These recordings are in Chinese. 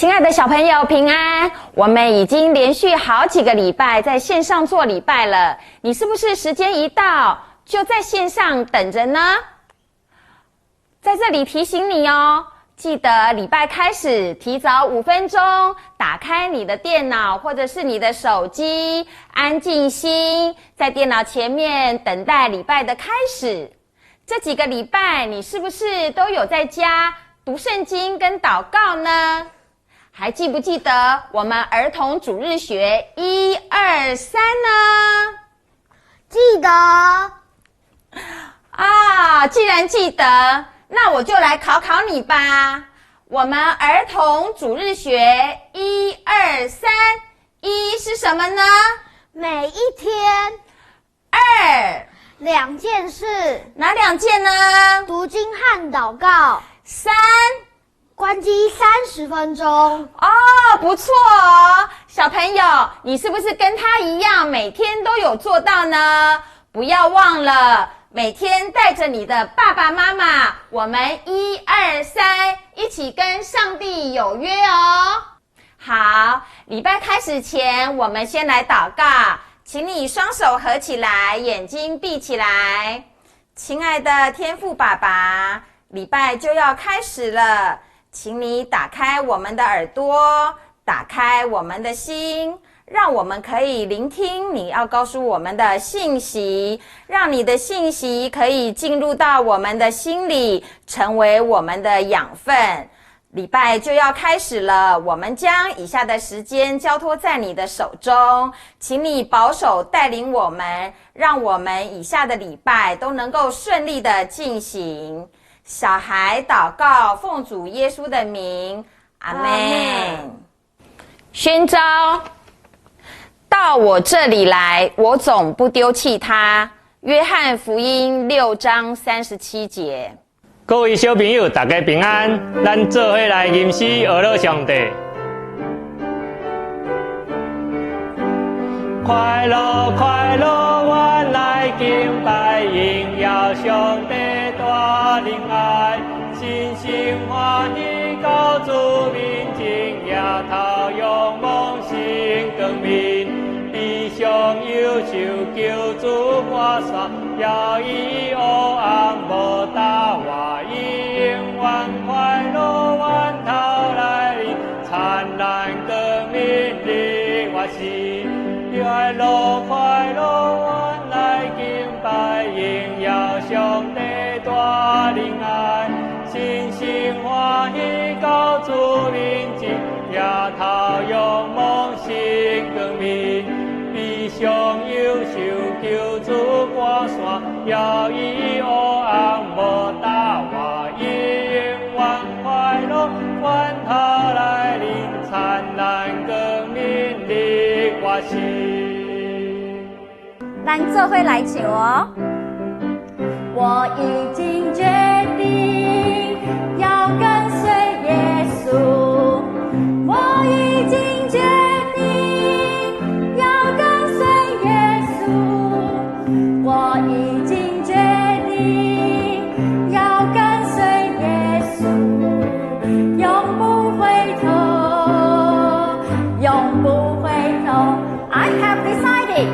亲爱的小朋友，平安！我们已经连续好几个礼拜在线上做礼拜了，你是不是时间一到就在线上等着呢？在这里提醒你哦，记得礼拜开始提早5分钟，打开你的电脑或者是你的手机，安静心，在电脑前面等待礼拜的开始。这几个礼拜你是不是都有在家读圣经跟祷告呢？还记不记得我们儿童主日学1、2、3呢？记得啊，既然记得，那我就来考考你吧。我们儿童主日学1、2、3，一是什么呢？每一天2， 2件事，哪2件呢？读经和祷告。3，关机30分钟。哦，不错哦，小朋友，你是不是跟他一样，每天都有做到呢？不要忘了，每天带着你的爸爸妈妈，我们1、2、3一起跟上帝有约哦。好，礼拜开始前，我们先来祷告，请你双手合起来，眼睛闭起来。亲爱的天父爸爸，礼拜就要开始了，请你打开我们的耳朵，打开我们的心，让我们可以聆听你要告诉我们的信息，让你的信息可以进入到我们的心里，成为我们的养分。礼拜就要开始了，我们将以下的时间交托在你的手中，请你保守带领我们，让我们以下的礼拜都能够顺利的进行。小孩祷告，奉主耶稣的名，阿们。宣召，到我这里来，我总不丢弃他。约翰福音6章37节。各位小朋友，大家平安，咱做伙来吟诗学乐上帝。快乐快乐，我来敬拜，荣耀上帝大仁爱，心心欢喜告主民情，也头仰望心光明。地上忧愁救主我山，要以黑暗无打我，以永远快乐源头来临，灿烂光明的我心。快乐快乐，我来敬拜，荣耀上帝大仁爱，心心欢喜告主民情，也头仰望心光明。地上忧愁救主我山，要以黑暗无打我，以永远快乐源头来临，灿烂光明的我心。咱做伙来唱哦。我已经决定要跟随耶稣，我已经决定要跟随耶稣，我已经决定要跟随耶稣，永不回头，永不回头。I have decided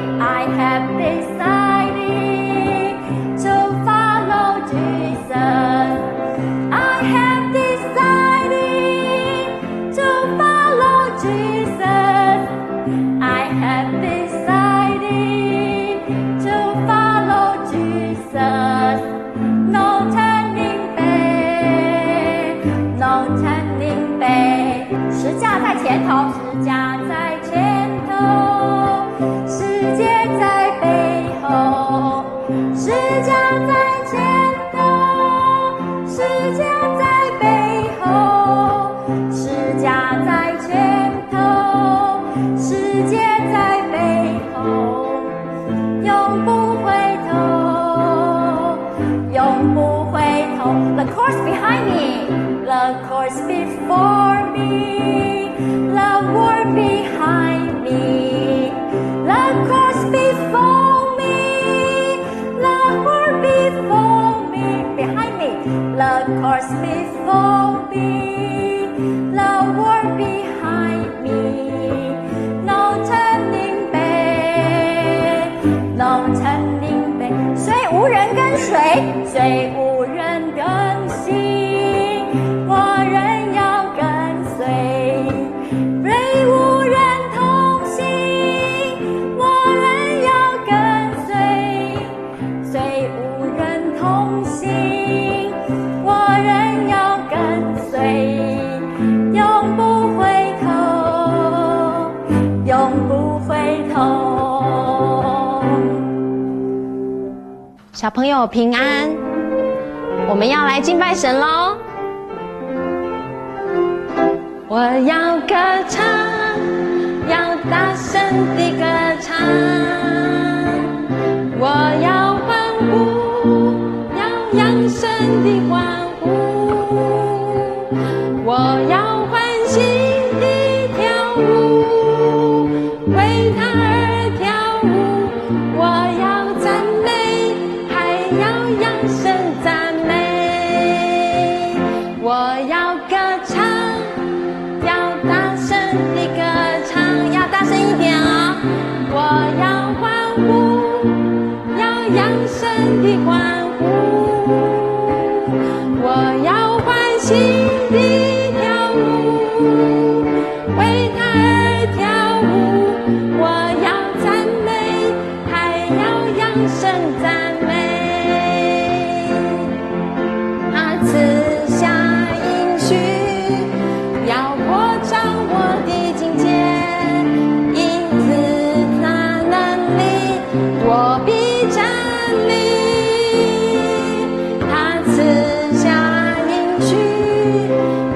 to follow Jesus. I have decided to follow Jesus. I have decided to follow Jesus. No turning back, no turning back. 十架在前头，十架在前头，世界在背后，世界在前头，世界在背后，世界在前头，世界在背后，永不回头，永不回头。The course behind me, the course before me, the word behind me, the course before me, the word before me, behind me, the course before me, the word behind me. 无人跟随，虽无人跟行，我仍要跟随；虽无人同行，我仍要跟随；虽无人同行，我仍要跟随，永不回头，永不回头。小朋友平安，我们要来敬拜神咯。我要歌唱，要大声地歌唱，我要欢呼，要扬声地欢呼，我要欢喜地跳舞，为他而跳舞，我要赞美，还要扬声赞美，我要歌唱，要大声地歌唱，要大声一点哦，我要欢呼，要扬声地欢呼，我要欢喜地跳舞，为他而跳舞，我要赞美，还要扬声赞美。他赐下应许，要扩张我的境界，因此他能力，我必站立。他赐下应许，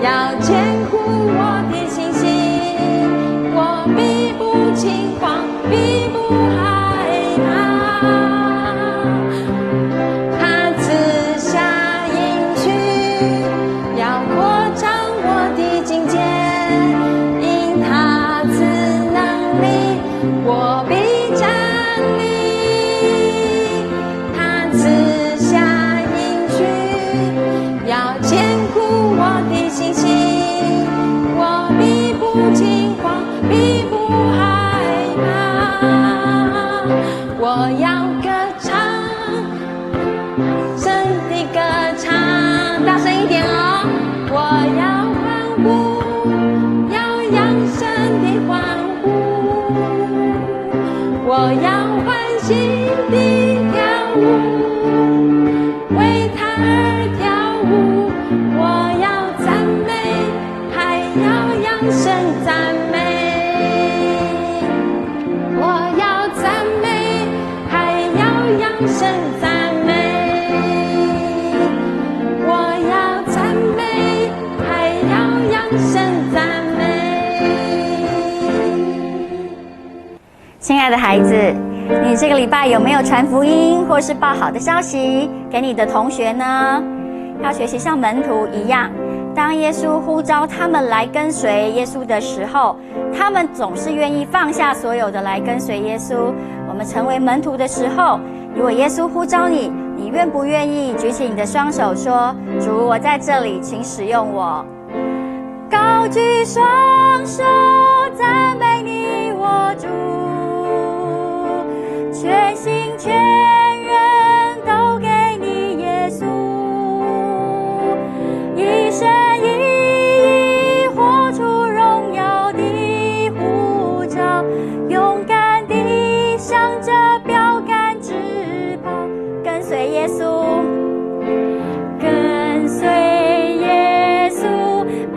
要坚固我的信心，我必不惊慌，必不害怕。他赐下应许，要扩张我的境界，因他赐能力，我必站立。他赐下应许，要坚固我的信心，我必不惊慌，必不害怕。我要歌唱，声地歌唱，大声一点哦！我要欢呼，要扬声地欢呼，我要欢喜地跳舞，为他而跳舞，我要赞美，还要扬声赞美，我要赞美，还要扬声赞美，我要赞美，还要扬声赞美。亲爱的孩子，你这个礼拜有没有传福音或是报好的消息给你的同学呢？要学习像门徒一样，当耶稣呼召他们来跟随耶稣的时候，他们总是愿意放下所有的来跟随耶稣。我们成为门徒的时候，如果耶稣呼召你，你愿不愿意举起你的双手说：主，我在这里，请使用我。高举双手赞美你，我主，全心全人都给你，耶稣，一生一意活出荣耀的呼召，勇敢地向着标杆直跑，跟随耶稣，跟随耶稣，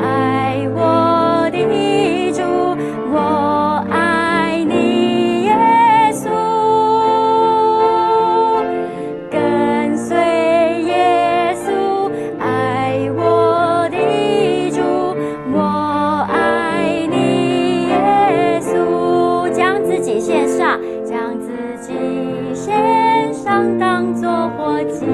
爱我的主，我爱你，耶稣，跟随耶稣，爱我的主，我爱你，耶稣，将自己献上，将自己献上，当作活祭。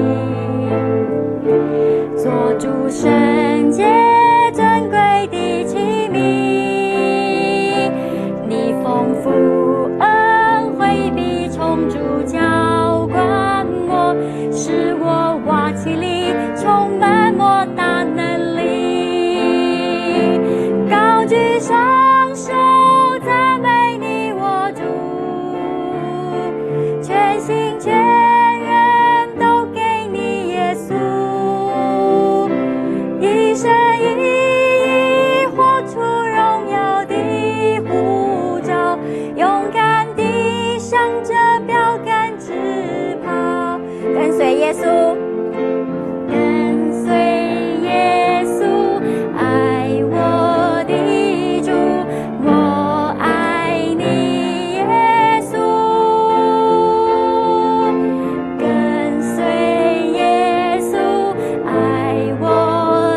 随耶稣，跟随耶稣，爱我的主，我爱你，耶稣。跟随耶稣，爱我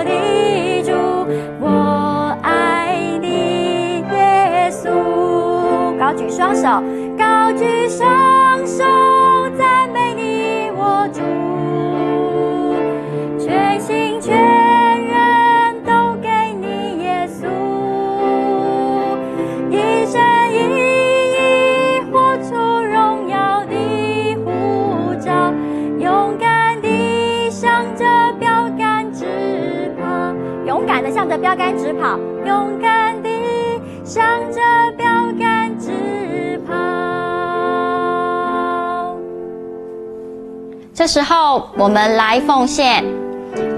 的主，我爱你，耶稣。高举双手，高举双手，赞美你，我主。全心全人都给你，耶稣。一生一意活出荣耀的呼召，勇敢地向着标杆直跑，勇敢地向着标杆直跑，勇敢地向着标杆直跑。这时候我们来奉献，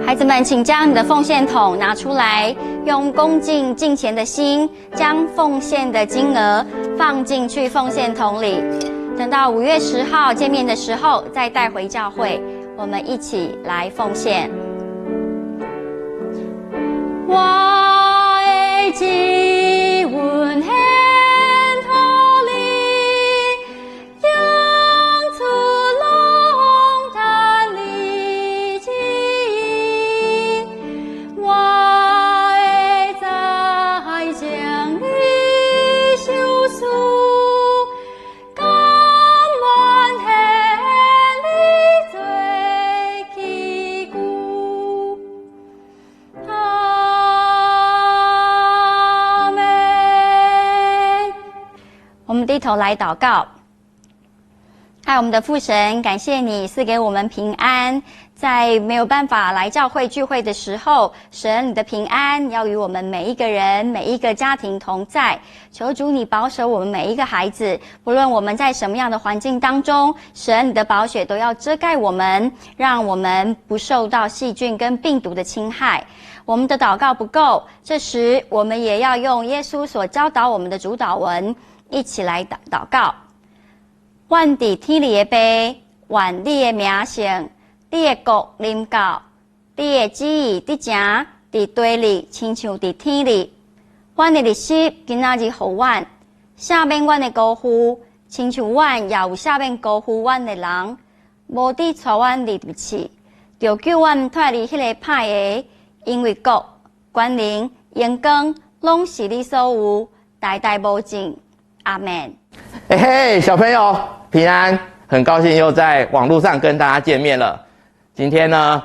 孩子们，请将你的奉献筒拿出来，用恭敬敬虔的心，将奉献的金额放进去奉献筒里。等到5月10号见面的时候，再带回教会，我们一起来奉献。我的祈愿献乎你，用出龙潭里去。我的在将你修书，甘愿献你做旗鼓。阿门。我们低头来祷告。爱我们的父神，感谢你赐给我们平安，在没有办法来教会聚会的时候，神你的平安要与我们每一个人每一个家庭同在。求主你保守我们每一个孩子，不论我们在什么样的环境当中，神你的宝血都要遮盖我们，让我们不受到细菌跟病毒的侵害。我们的祷告不够，这时我们也要用耶稣所教导我们的主祷文一起来祷告。阮伫天里的爸，愿你的名圣，你的国临到，你的旨意伫正伫地里，亲像伫天里。阮的日食今仔日予阮，赦免阮的辜负，亲像阮也有赦免辜负阮的人，无伫带阮入不去，就救阮脱离迄个歹的，因为国、权能、荣光，拢是你所有，代代无尽。阿们。嘿嘿，小朋友平安，很高兴又在网络上跟大家见面了。今天呢，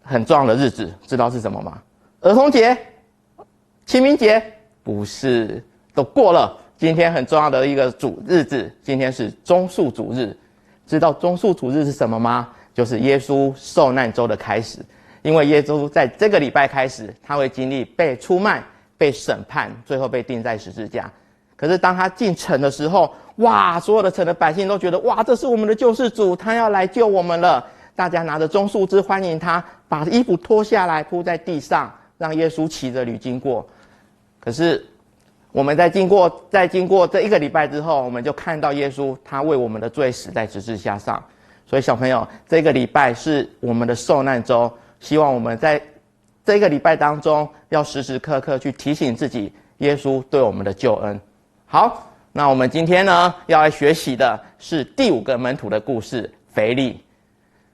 很重要的日子，知道是什么吗？儿童节、清明节？不是，都过了。今天很重要的一个日子，今天是棕树主日。知道棕树主日是什么吗？就是耶稣受难周的开始。因为耶稣在这个礼拜开始，他会经历被出卖、被审判，最后被钉在十字架。可是当他进城的时候，哇，所有的城的百姓都觉得，哇，这是我们的救世主，他要来救我们了。大家拿着棕树枝欢迎他，把衣服脱下来铺在地上，让耶稣骑着驴经过。可是我们在经过这一个礼拜之后，我们就看到耶稣他为我们的罪死在十字架上。所以小朋友，这个礼拜是我们的受难周，希望我们在这个礼拜当中要时时刻刻去提醒自己耶稣对我们的救恩。好，那我们今天呢要来学习的是第5个门徒的故事——腓力。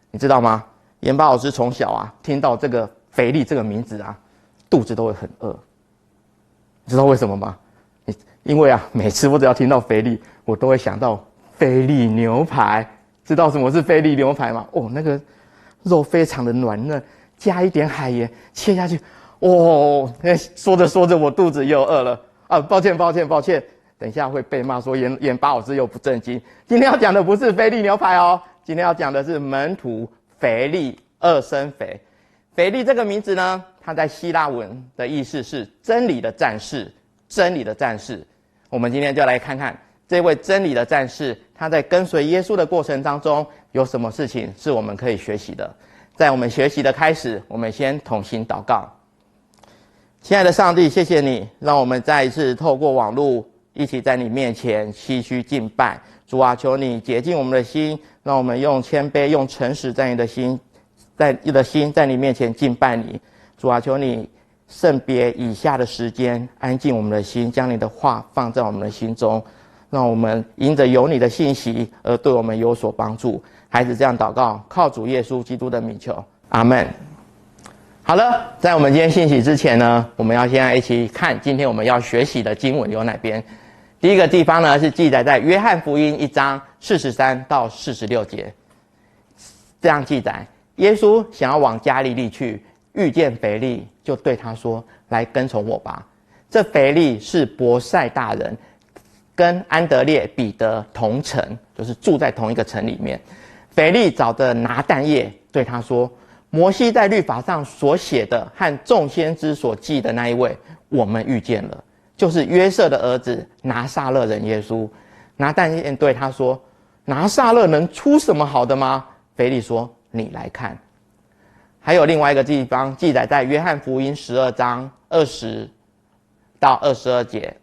你知道吗？严巴老师从小啊听到这个腓力这个名字啊，肚子都会很饿。你知道为什么吗？因为啊，每次我只要听到腓力，我都会想到菲力牛排。知道什么是菲力牛排吗？哦，那个肉非常的软嫩，加一点海盐切下去，哦，说着说着我肚子又饿了啊！抱歉，等一下会被骂说严巴老师又不正经。今天要讲的不是菲力牛排哦，今天要讲的是门徒腓力二生肥。腓力这个名字呢，它在希腊文的意思是真理的战士，真理的战士。我们今天就来看看这位真理的战士，他在跟随耶稣的过程当中有什么事情是我们可以学习的。在我们学习的开始，我们先同心祷告。亲爱的上帝，谢谢你让我们再一次透过网络一起在你面前唏嘘敬拜。主啊，求你洁净我们的心，让我们用谦卑、用诚实在你的心在你面前敬拜你。主啊，求你圣别以下的时间，安静我们的心，将你的话放在我们的心中，让我们因着有你的信息而对我们有所帮助。孩子这样祷告，靠主耶稣基督的名求，阿们。好了，在我们今天信息之前呢，我们要现在一起看今天我们要学习的经文有哪边。第一个地方呢是记载在约翰福音1章43到46节，这样记载：耶稣想要往加利利去，遇见腓利，就对他说：“来跟从我吧。”这腓利是伯赛大人，跟安德烈、彼得同城，就是住在同一个城里面。腓利找的拿但业对他说：“摩西在律法上所写的和众先知所记的那一位，我们遇见了。”就是约瑟的儿子拿撒勒人耶稣。拿但业对他说：“拿撒勒能出什么好的吗？”腓利说：“你来看。”还有另外一个地方记载在约翰福音12章20到22节。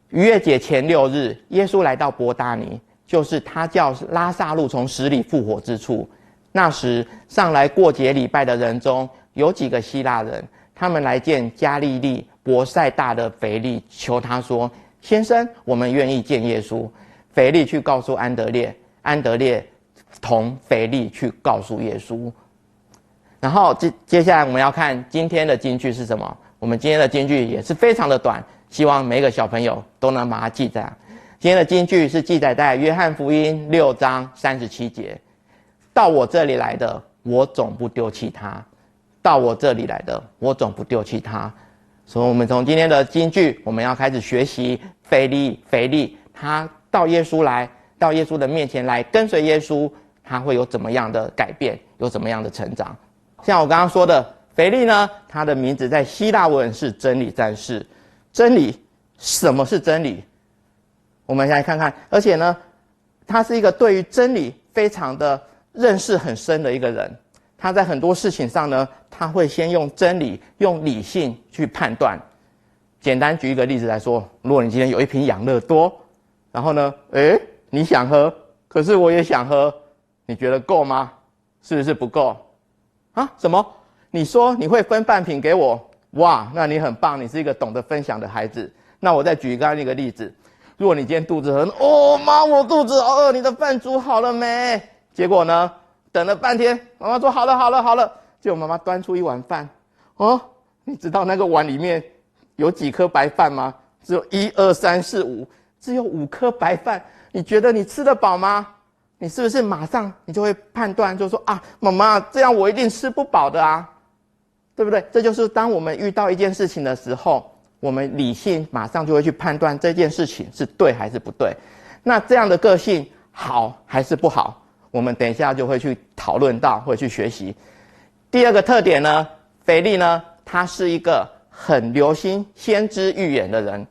逾越节前6日，耶稣来到伯大尼，就是他叫拉撒路从死里复活之处。那时上来过节礼拜的人中有几个希腊人，他们来见加利利伯赛大的腓利，求他说：“先生，我们愿意见耶稣。”腓利去告诉安德烈，安德烈同腓利去告诉耶稣。然后接下来我们要看今天的金句是什么。我们今天的金句也是非常的短，希望每个小朋友都能把它记在。今天的金句是记载在约翰福音6章37节：“到我这里来的，我总不丢弃他。到我这里来的，我总不丢弃他。”所以我们从今天的金句，我们要开始学习腓利他到耶稣的面前来跟随耶稣，他会有怎么样的改变，有怎么样的成长。像我刚刚说的，腓利呢，他的名字在希腊文是真理战士。真理，什么是真理？我们来看看。而且呢，他是一个对于真理非常的认识很深的一个人。他在很多事情上呢，他会先用真理、用理性去判断。简单举一个例子来说，如果你今天有一瓶养乐多，然后呢，你想喝，可是我也想喝，你觉得够吗？是不是不够？啊？什么？你说你会分半瓶给我？哇，那你很棒，你是一个懂得分享的孩子。那我再举刚刚一个例子，如果你今天肚子很饿，妈，我肚子好饿，你的饭煮好了没？结果呢，等了半天，妈妈说好了，结果妈妈端出一碗饭，你知道那个碗里面有几颗白饭吗？只有1、2、3、4、5，只有5颗白饭。你觉得你吃得饱吗？你是不是马上你就会判断，就说啊，妈妈这样我一定吃不饱的啊，对不对？这就是当我们遇到一件事情的时候，我们理性马上就会去判断这件事情是对还是不对。那这样的个性好还是不好？我们等一下就会去讨论到，会去学习。第二个特点呢，腓利呢，他是一个很留心先知预言的人。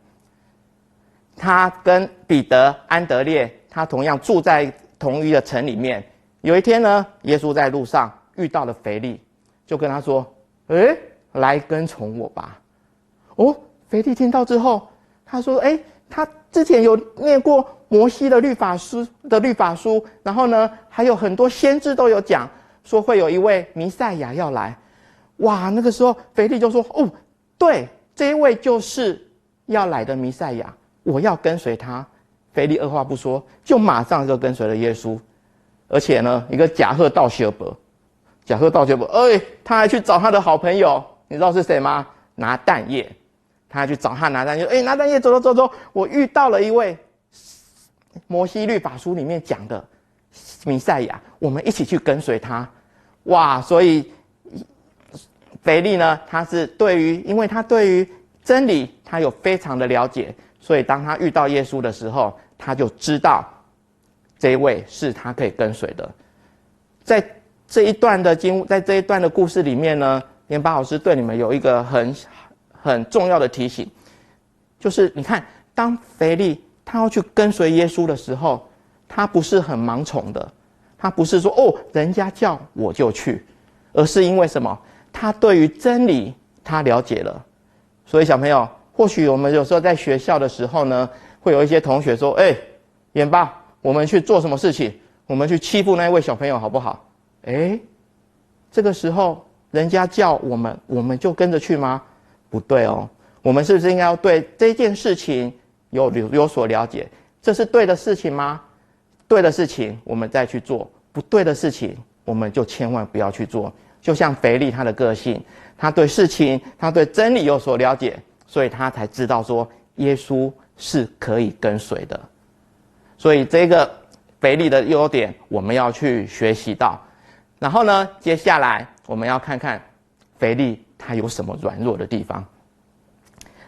他跟彼得、安德烈，他同样住在同一个城里面。有一天呢，耶稣在路上遇到了腓利，就跟他说：“来跟从我吧。”腓利听到之后，他说：“他之前有念过摩西的律法书，然后呢，还有很多先知都有讲说会有一位弥赛亚要来。”哇，那个时候腓利就说：“对，这一位就是要来的弥赛亚，我要跟随他。”腓利二话不说，就马上就跟随了耶稣。而且呢，一个假贺道小伯，他还去找他的好朋友，你知道是谁吗？拿但业。他还去找他拿但业，拿但业走，我遇到了一位摩西律法书里面讲的弥赛亚，我们一起去跟随他。哇，所以腓利呢，因为他对于真理他有非常的了解，所以当他遇到耶稣的时候，他就知道这一位是他可以跟随的。在这一段的故事里面呢，联巴老师对你们有一个很重要的提醒，就是你看，当腓利他要去跟随耶稣的时候，他不是很盲从的，他不是说人家叫我就去，而是因为什么？他对于真理他了解了。所以小朋友，或许我们有时候在学校的时候呢，会有一些同学说：“严爸，我们去做什么事情？我们去欺负那位小朋友好不好？这个时候人家叫我们，我们就跟着去吗？不对哦，我们是不是应该要对这件事情有所了解？这是对的事情吗？对的事情我们再去做，不对的事情我们就千万不要去做。就像腓利他的个性，他对事情，他对真理有所了解，所以他才知道说耶稣是可以跟随的。所以这个腓利的优点我们要去学习到。然后呢，接下来我们要看看腓利他有什么软弱的地方。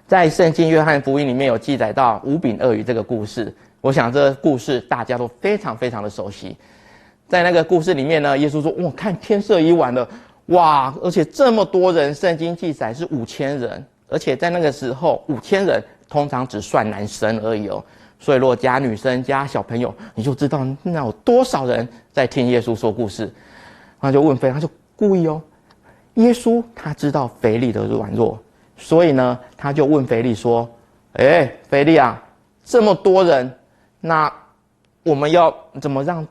在圣经约翰福音里面有记载到五饼二鱼这个故事，我想这个故事大家都非常非常的熟悉。在那个故事里面呢，耶稣说：“哇，看天色已晚了，哇！而且这么多人，圣经记载是5000人，而且在那个时候5000人通常只算男生而已哦。所以如果加女生加小朋友，你就知道那有多少人在听耶稣说故事。他就问腓利，他就故意哦，耶稣他知道腓利的软弱，所以呢，他就问腓利说：“腓利啊，这么多人，那我们要怎么让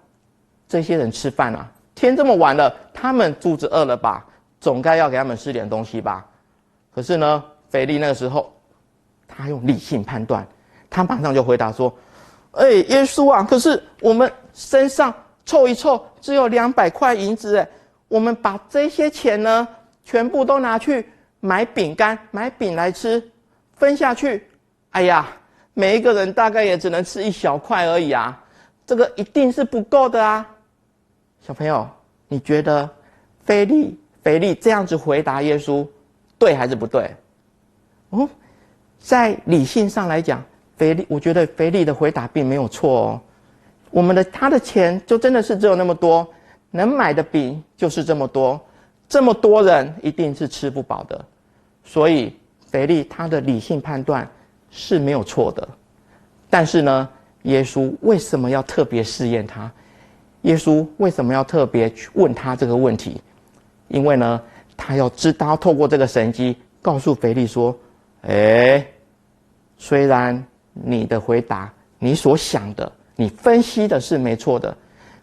这些人吃饭啊？天这么晚了，他们肚子饿了吧？总该要给他们吃点东西吧？”可是呢，腓利那个时候，他用理性判断，他马上就回答说：“耶稣啊，可是我们身上凑一凑只有200块银子，我们把这些钱呢，全部都拿去买饼干、买饼来吃，分下去，哎呀，每一个人大概也只能吃1小块而已啊，这个一定是不够的啊。”小朋友，你觉得腓利这样子回答耶稣，对还是不对？在理性上来讲，我觉得腓利的回答并没有错哦。他的钱就真的是只有那么多，能买的饼就是这么多，这么多人一定是吃不饱的，所以腓利他的理性判断是没有错的。但是呢，耶稣为什么要特别试验他？耶稣为什么要特别去问他这个问题？因为呢，他要透过这个神迹告诉腓利说：虽然你的回答，你所想的，你分析的是没错的，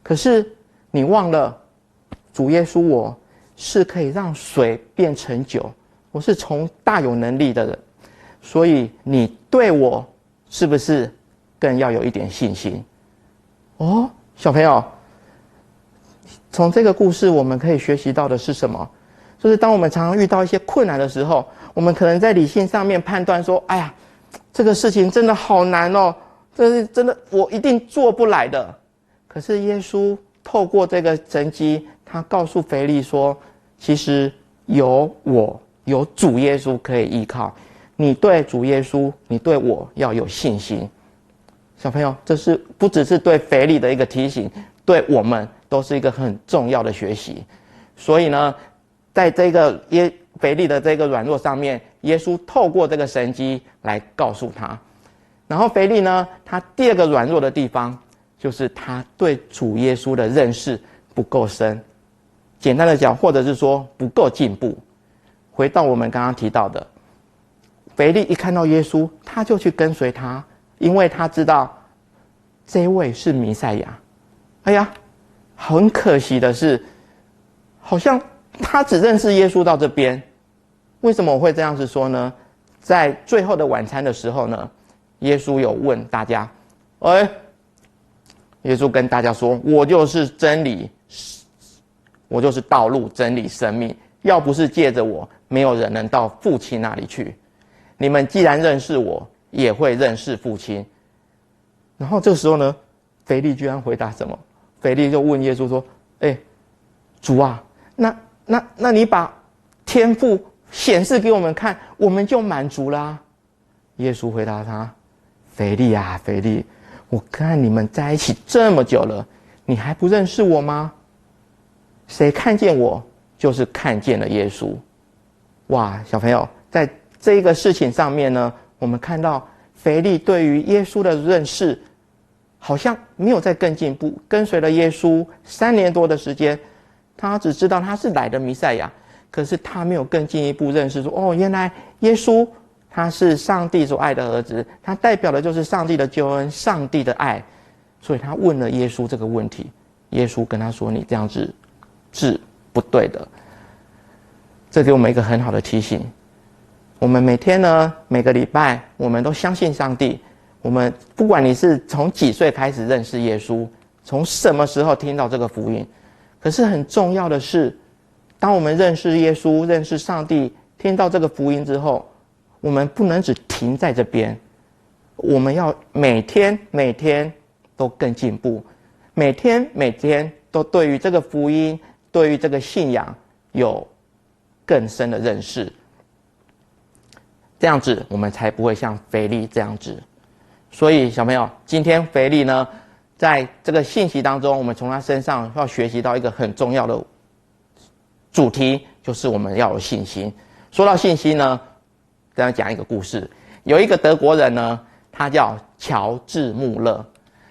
可是你忘了，主耶稣我是可以让水变成酒，我是大有能力的人，所以你对我是不是更要有一点信心？小朋友，从这个故事我们可以学习到的是什么？就是当我们常常遇到一些困难的时候，我们可能在理性上面判断说：“哎呀，这个事情真的好难哦，这是真的，我一定做不来的。”可是耶稣透过这个神迹，他告诉腓利说：“其实有主耶稣可以依靠，你对主耶稣，你对我要有信心。”小朋友，这是不只是对腓利的一个提醒，对我们都是一个很重要的学习。所以呢，在这个腓利的这个软弱上面，耶稣透过这个神迹来告诉他。然后腓利呢，他第二个软弱的地方就是他对主耶稣的认识不够深，简单的讲，或者是说不够进步。回到我们刚刚提到的，腓利一看到耶稣，他就去跟随他，因为他知道这位是弥赛亚。哎呀，很可惜的是，好像他只认识耶稣到这边。为什么我会这样子说呢？在最后的晚餐的时候呢，耶稣有问大家，耶稣跟大家说：“我就是真理，我就是道路、真理、生命。要不是借着我，没有人能到父亲那里去。你们既然认识我，也会认识父亲。”然后这个时候呢，腓利居然回答什么？腓利就问耶稣说：“主啊，那你把天父显示给我们看，我们就满足啦。”耶稣回答他：“腓利啊，腓利，我看你们在一起这么久了，你还不认识我吗？谁看见我，就是看见了耶稣。”哇，小朋友，在这个事情上面呢，我们看到腓利对于耶稣的认识好像没有再更进步，跟随了耶稣3年多的时间，他只知道他是来的弥赛亚，可是他没有更进一步认识说，原来耶稣他是上帝所爱的儿子，他代表的就是上帝的救恩，上帝的爱。所以他问了耶稣这个问题。耶稣跟他说：“你这样子是不对的。”这给我们一个很好的提醒。我们每天呢，每个礼拜，我们都相信上帝。我们不管你是从几岁开始认识耶稣，从什么时候听到这个福音，可是很重要的是，当我们认识耶稣、认识上帝，听到这个福音之后，我们不能只停在这边，我们要每天都更进步，每天都对于这个福音、对于这个信仰有更深的认识。这样子，我们才不会像腓力这样子。所以，小朋友，今天腓力呢，在这个信息当中，我们从他身上要学习到一个很重要的主题，就是我们要有信心。说到信心呢，这样讲一个故事。有一个德国人呢，他叫乔治·穆勒，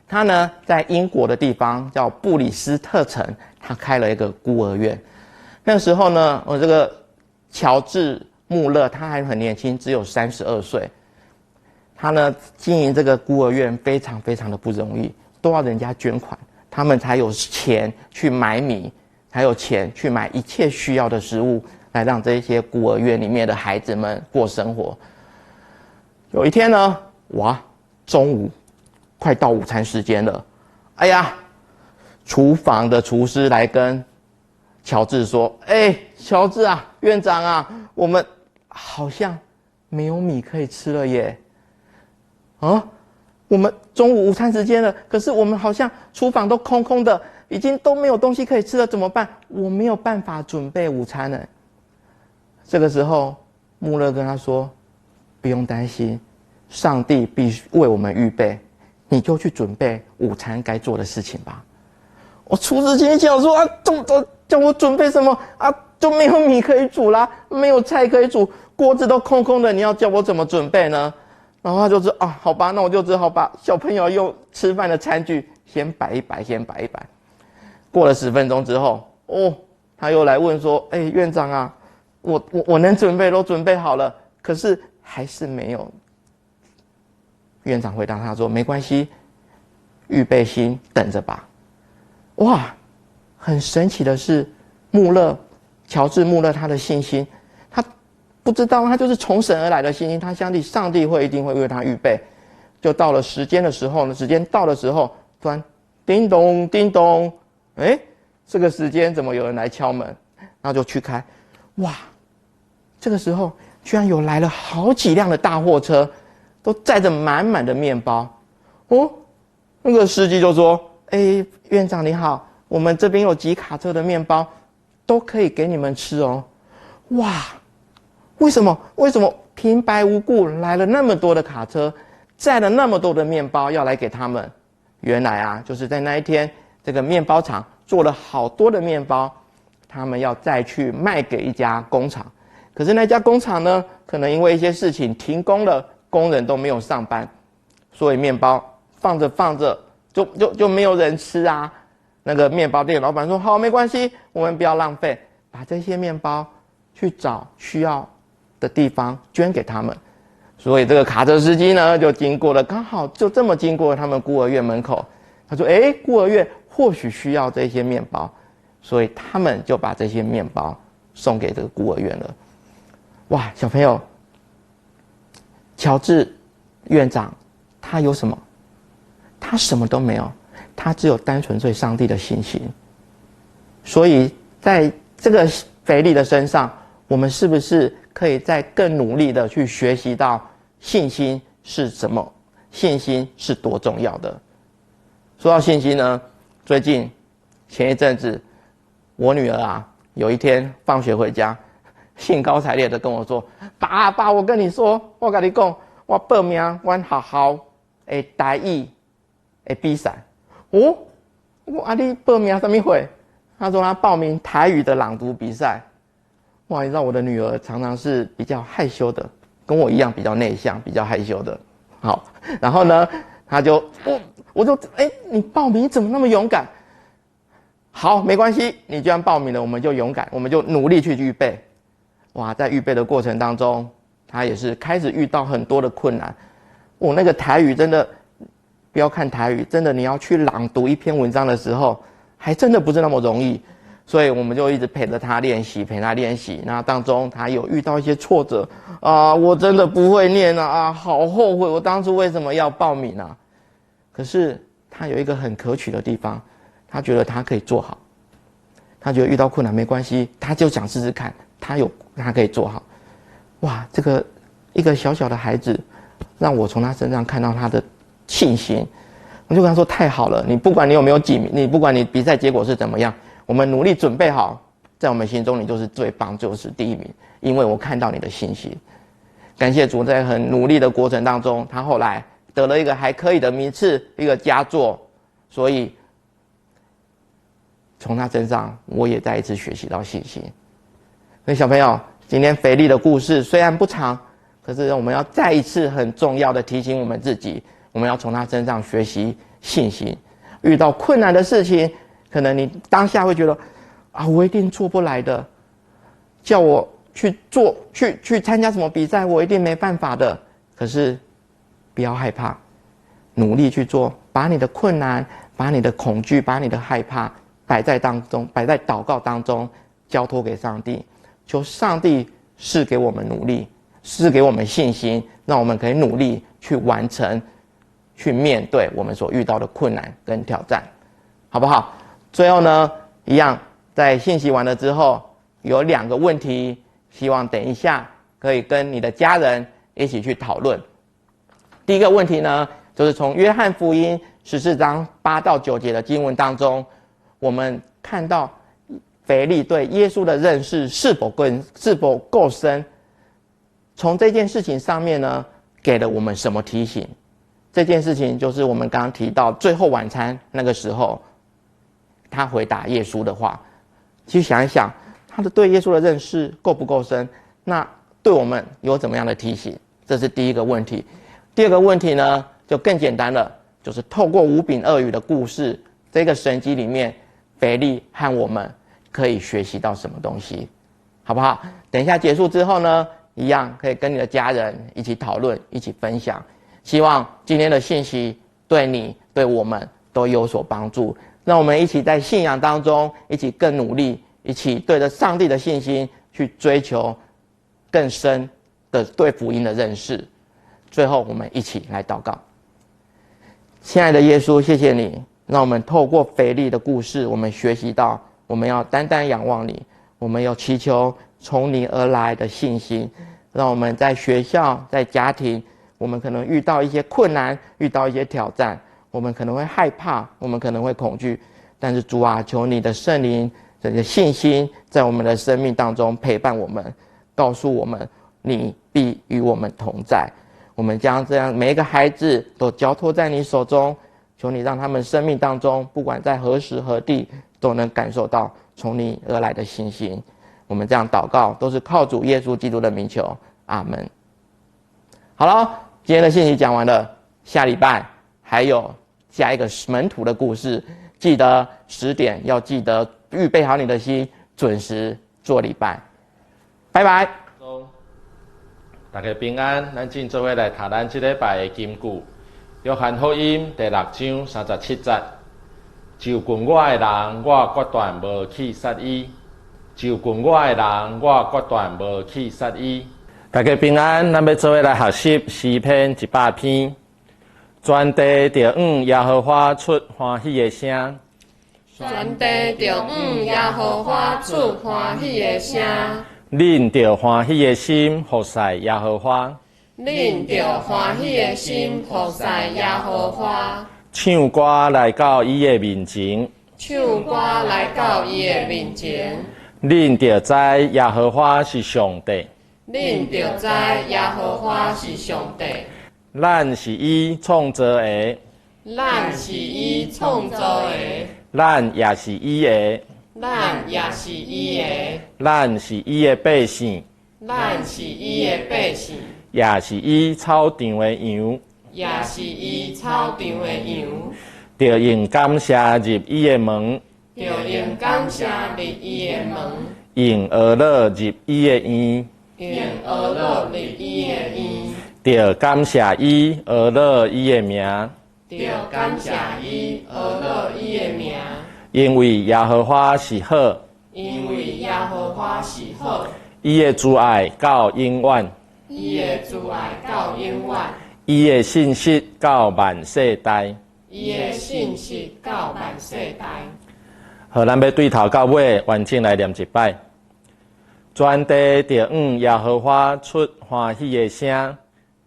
他呢在英国的地方叫布里斯特城，他开了一个孤儿院。那个时候呢，这个乔治·穆勒他还很年轻，只有32岁。他呢经营这个孤儿院非常的不容易，都要人家捐款，他们才有钱去买米，才有钱去买一切需要的食物，来让这些孤儿院里面的孩子们过生活。有一天呢，中午快到午餐时间了，哎呀，厨房的厨师来跟乔治说：“乔治啊，院长啊，我们好像没有米可以吃了耶。我们中午午餐时间了，可是我们好像厨房都空空的，已经都没有东西可以吃了，怎么办？我没有办法准备午餐了。”这个时候，穆勒跟他说：“不用担心，上帝必须为我们预备，你就去准备午餐该做的事情吧。”我厨师心里想说：“叫我准备什么啊？就没有米可以煮啦，没有菜可以煮，锅子都空空的，你要叫我怎么准备呢？”然后他就说：“好吧，那我就只好把小朋友用吃饭的餐具先摆一摆。”过了10分钟之后，他又来问说：“院长啊，我能准备都准备好了，可是还是没有。”院长回答他说：“没关系，预备心等着吧。”很神奇的是，乔治·穆勒他的信心，他不知道他就是从神而来的信心，他相信上帝一定会为他预备。就到了时间的时候呢，时间到的时候，突然叮咚叮咚，这个时间怎么有人来敲门？然后就去开，这个时候居然来了好几辆的大货车，都载着满满的面包。那个司机就说：“院长你好，我们这边有几卡车的面包，都可以给你们吃哦。”为什么平白无故来了那么多的卡车，载了那么多的面包要来给他们？原来啊，就是在那一天，这个面包厂做了好多的面包，他们要再去卖给一家工厂。可是那家工厂呢，可能因为一些事情停工了，工人都没有上班，所以面包放着就没有人吃啊。那个面包店老板说：“好，没关系，我们不要浪费，把这些面包去找需要的地方捐给他们。”所以这个卡车司机呢，就经过了，刚好就这么经过他们孤儿院门口。他说：“孤儿院或许需要这些面包，所以他们就把这些面包送给这个孤儿院了。”小朋友，乔治院长他有什么？他什么都没有，他只有单纯对上帝的信心。所以在这个腓力的身上，我们是不是可以再更努力的去学习到信心是什么？信心是多重要的？说到信心呢，最近前一阵子，我女儿啊，有一天放学回家，兴高采烈的跟我说：“爸，我跟你说，我跟你讲，我报名我学校的台语的比赛。”我你报名什么会？他说他报名台语的朗读比赛。你知道我的女儿常常是比较害羞的，跟我一样比较内向、比较害羞的。好，然后呢，他就我就你报名怎么那么勇敢？好，没关系，你既然报名了，我们就勇敢，我们就努力去预备。在预备的过程当中，他也是开始遇到很多的困难。那个台语真的不要看台语，真的你要去朗读一篇文章的时候，还真的不是那么容易。所以我们就一直陪着他练习，陪他练习。那当中他有遇到一些挫折啊，我真的不会念啊，好后悔，我当初为什么要报名啊？可是他有一个很可取的地方，他觉得他可以做好，他觉得遇到困难没关系，他就想试试看，他可以做好。哇，这个一个小小的孩子，让我从他身上看到他的信心。我就跟他说：太好了，你不管你有没有几名，你不管你比赛结果是怎么样，我们努力准备好，在我们心中你就是最棒，就是第一名，因为我看到你的信心。感谢主，在很努力的过程当中，他后来得了一个还可以的名次，一个佳作。所以从他身上，我也再一次学习到信心。所以小朋友，今天腓力的故事虽然不长，可是我们要再一次很重要的提醒我们自己，我们要从他身上学习信心。遇到困难的事情，可能你当下会觉得啊，我一定做不来的，叫我去参加什么比赛，我一定没办法的。可是不要害怕，努力去做，把你的困难，把你的恐惧，把你的害怕摆在祷告当中，交托给上帝，求上帝赐给我们努力，赐给我们信心，让我们可以努力去完成，去面对我们所遇到的困难跟挑战，好不好？最后呢，一样在信息完了之后，有2个问题，希望等一下可以跟你的家人一起去讨论。第一个问题呢，就是从约翰福音14章8到9节的经文当中，我们看到腓力对耶稣的认识是否够深。从这件事情上面呢，给了我们什么提醒？这件事情就是我们刚刚提到最后晚餐那个时候，他回答耶稣的话。去想一想，他的对耶稣的认识够不够深？那对我们有怎么样的提醒？这是第一个问题。第二个问题呢，就更简单了，就是透过5饼2鱼的故事，这个神迹里面，腓力和我们可以学习到什么东西，好不好？等一下结束之后呢，一样可以跟你的家人一起讨论，一起分享。希望今天的信息对你、对我们都有所帮助。让我们一起在信仰当中，一起更努力，一起对着上帝的信心去追求更深的对福音的认识。最后，我们一起来祷告。亲爱的耶稣，谢谢你，让我们透过腓力的故事，我们学习到，我们要单单仰望你，我们要祈求从你而来的信心，让我们在学校、在家庭，我们可能遇到一些困难，遇到一些挑战，我们可能会害怕，我们可能会恐惧，但是主啊，求你的圣灵、这个信心，在我们的生命当中陪伴我们，告诉我们，你必与我们同在。我们将这样每一个孩子都交托在你手中，求你让他们生命当中，不管在何时何地，都能感受到从你而来的信心。我们这样祷告，都是靠主耶稣基督的名求，阿们。好了，今天的信息讲完了，下礼拜还有下一个门徒的故事，记得10点要记得预备好你的心，准时做礼拜。拜拜。大家平安，咱今做伙来读咱这礼拜的金句。约翰福音第6章37节：就近我的人，我决断无去杀伊；就近我的人，我决断无去杀伊。大家平安，咱要做伙来学习诗篇100篇。全地着耶和华出欢喜的声，全地着耶和华出欢喜的声。恁着欢喜的心，服侍耶和华。恁着欢喜的心，服侍耶和华。唱歌来到伊的面前，唱歌来到伊的面前。恁着知耶和华是上帝，恁着知耶和华是上帝。咱是伊创造的，咱是伊创造的，咱也是伊的。咱也是伊的，咱是伊的百姓，咱是伊的百姓，也是伊草场的羊，也是伊草场的羊。着用感谢入伊的门，着用感谢入伊的门，用娱乐入伊的院，用娱乐入伊的院。着感谢伊娱乐伊的名，着就感谢伊，学了伊的名。因为耶和华是好，因为耶和华是好，伊的慈爱到永远，伊的慈爱到永远，伊的信实到万世代。伊的信实到万世代。好，咱要对头到尾完整来念一摆。全地着向耶和华出欢喜的声，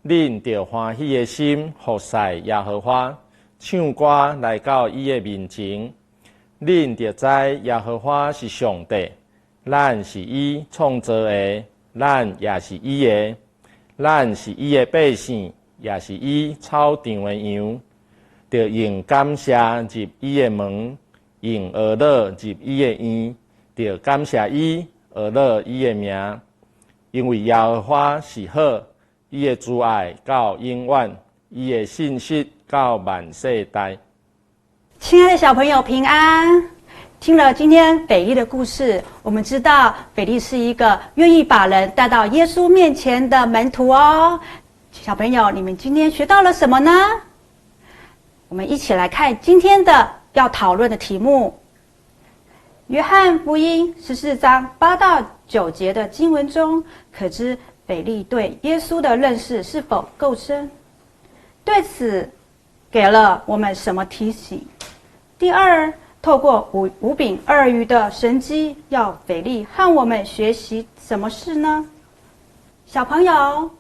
恁着欢喜的心服侍耶和华，唱歌来到伊的面前。恁着知耶和华是上帝，咱是伊创造的，咱也是伊的，咱是伊的百姓，也是伊草场的羊。着用感谢入伊的门，用学乐入伊的院，着感谢伊，学乐伊的名。因为耶和华是好，伊的慈爱到永远，伊的信实到万世代。亲爱的小朋友平安！听了今天斐利的故事，我们知道斐利是一个愿意把人带到耶稣面前的门徒哦。小朋友，你们今天学到了什么呢？我们一起来看今天的要讨论的题目。约翰福音14章8到9节的经文中，可知斐利对耶稣的认识是否够深？对此，给了我们什么提醒？第二，透过五饼二鱼的神迹，要斐利和我们学习什么事呢？小朋友，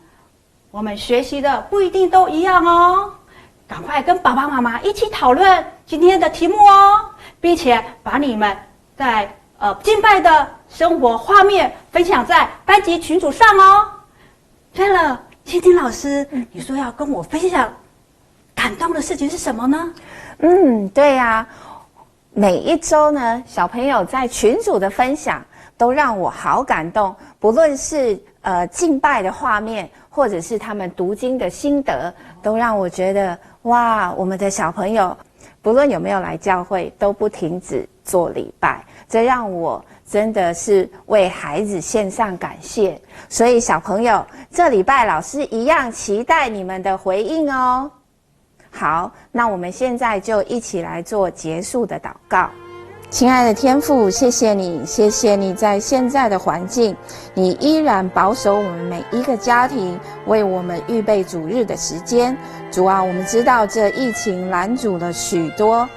我们学习的不一定都一样哦，赶快跟爸爸妈妈一起讨论今天的题目哦，并且把你们在敬拜的生活画面分享在班级群组上哦。对了，欣欣老师，你说要跟我分享感动的事情是什么呢？对呀，每一周呢，小朋友在群组的分享都让我好感动，不论是敬拜的画面，或者是他们读经的心得，都让我觉得哇，我们的小朋友不论有没有来教会，都不停止做礼拜，这让我真的是为孩子献上感谢。所以小朋友，这礼拜老师一样期待你们的回应哦。好，那我们现在就一起来做结束的祷告。亲爱的天父，谢谢你，谢谢你在现在的环境，你依然保守我们每一个家庭，为我们预备主日的时间。主啊，我们知道这疫情拦阻了许多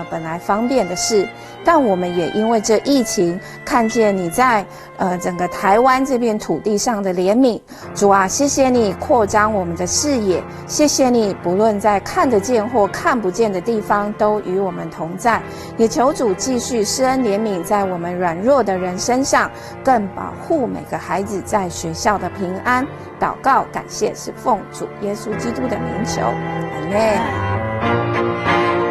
本来方便的事，但我们也因为这疫情看见你在整个台湾这片土地上的怜悯。主啊，谢谢你扩张我们的视野，谢谢你不论在看得见或看不见的地方都与我们同在，也求主继续施恩怜悯在我们软弱的人身上，更保护每个孩子在学校的平安。祷告感谢是奉主耶稣基督的名求，阿们。